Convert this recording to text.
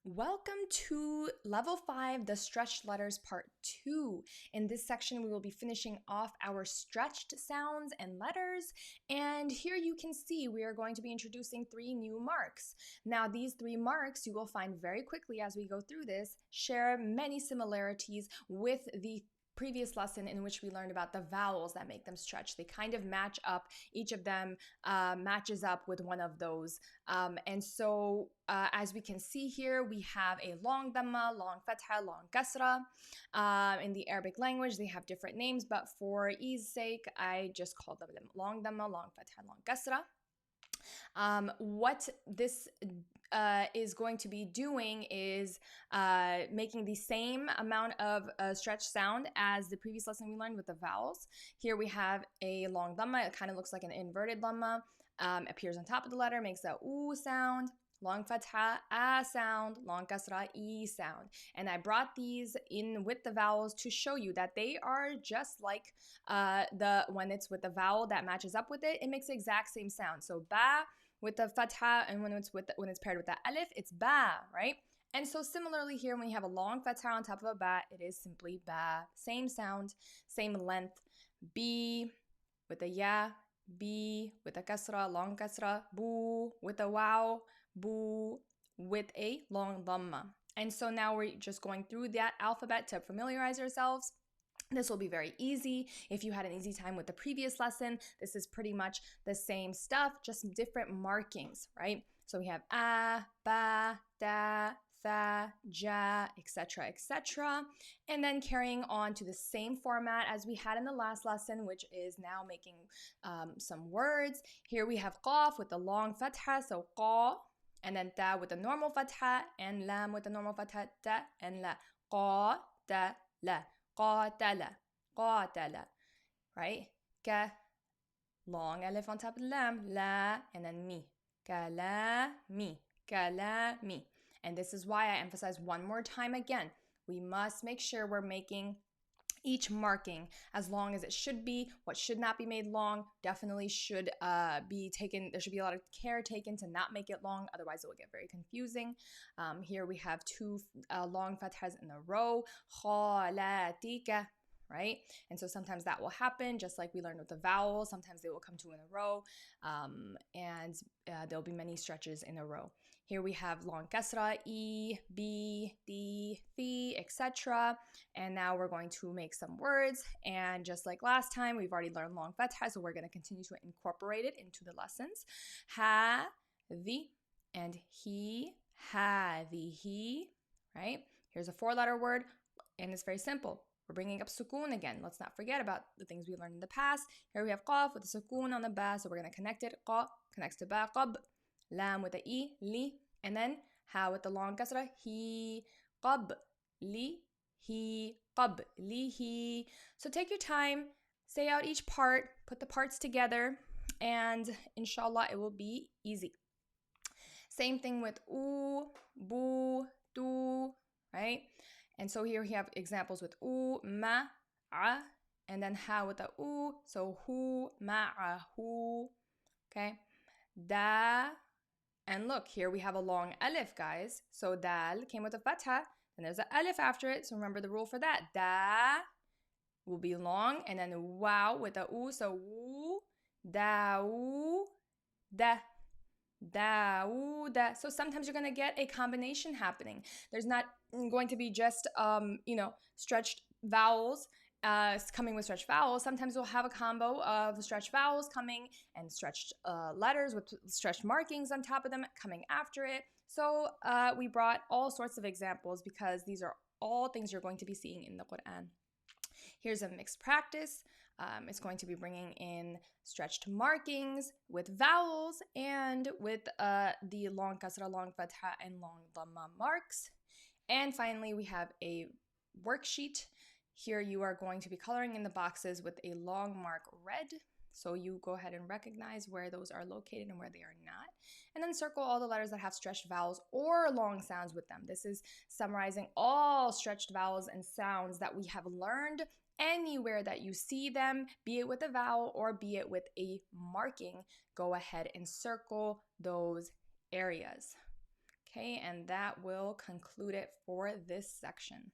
Welcome to Level 5, the Stretched Letters Part 2. In this section, we will be finishing off our stretched sounds and letters. And here you can see we are going to be introducing 3 new marks. Now, these 3 marks, you will find very quickly as we go through this, share many similarities with the previous lesson in which we learned about the vowels that make them stretch. They kind of match up. Each of them matches up with one of those. As we can see here, we have a long dhamma, long fatha, long kasra. In the Arabic language, they have different names, but for ease sake, I just call them long dhamma, long fatha, long kasra. What this is going to be doing is making the same amount of stretch sound as the previous lesson we learned with the vowels. Here we have a long dhamma. It kind of looks like an inverted dhamma. Appears on top of the letter, makes a oo sound. Long fatha, a sound, long kasra, e sound. And I brought these in with the vowels to show you that they are just like when it's with the vowel that matches up with it, it makes the exact same sound. So ba with the fatha, and when it's paired with the alif, it's ba, right? And so similarly here, when you have a long fatha on top of a ba, it is simply ba. Same sound, same length. B with a ya, B with a kasra, long kasra, boo with a wow, boo with a long dhamma. And so now we're just going through that alphabet to familiarize ourselves. This will be very easy. If you had an easy time with the previous lesson, this is pretty much the same stuff, just different markings, right? So we have a, ba, da, tha, ja, etc., etc. And then carrying on to the same format as we had in the last lesson, which is now making some words. Here we have qaf with the long fatha, so qa, and then ta with the normal fatha, and lam with the normal fatha, ta and la. Qa, ta, la. Qatala, qatala, right? Ka, long alif on top of the lam, la, and then mi. Kalami, kalami. And this is why I emphasize one more time again. We must make sure we're making each marking as long as it should be. What should not be made long definitely should be taken. There should be a lot of care taken to not make it long. Otherwise, it will get very confusing. Here we have 2 long fathas in a row. Khalatika, right? And so sometimes that will happen, just like we learned with the vowels. Sometimes they will come 2 in a row, and there'll be many stretches in a row. Here we have long kasra, e, b, d, thi, etc. And now we're going to make some words. And just like last time, we've already learned long fatha, so we're going to continue to incorporate it into the lessons. Ha, the, and he, he, right? Here's a 4-letter word, and it's very simple. We're bringing up sukoon again. Let's not forget about the things we learned in the past. Here we have qaf with the sukoon on the ba, so we're going to connect it. Qa connects to ba, qab. Lam with the e, li. And then ha with the long kasra, he, qab, li, he, qab, li, he. So take your time, say out each part, put the parts together, and inshallah it will be easy. Same thing with oo, boo, tu, right? And so here we have examples with oo, ma, a, and then ha with the oo, so hu, ma'a, hu, okay? Da, and look, here we have a long alif, guys. So dal came with a fatha, and there's an alif after it, so remember the rule for that. Da will be long, and then wow with a oo, so woo, da, woo, da. Da. So sometimes you're going to get a combination happening. There's not going to be just, stretched vowels coming with stretched vowels. Sometimes we'll have a combo of stretched vowels coming and stretched letters with stretched markings on top of them coming after it. So we brought all sorts of examples because these are all things you're going to be seeing in the Quran. Here's a mixed practice. It's going to be bringing in stretched markings with vowels and with the long kasra, long fatha, and long dhamma marks. And finally, we have a worksheet. Here you are going to be coloring in the boxes with a long mark red. So you go ahead and recognize where those are located and where they are not. And then circle all the letters that have stretched vowels or long sounds with them. This is summarizing all stretched vowels and sounds that we have learned anywhere that you see them, be it with a vowel or be it with a marking. Go ahead and circle those areas. Okay, and that will conclude it for this section.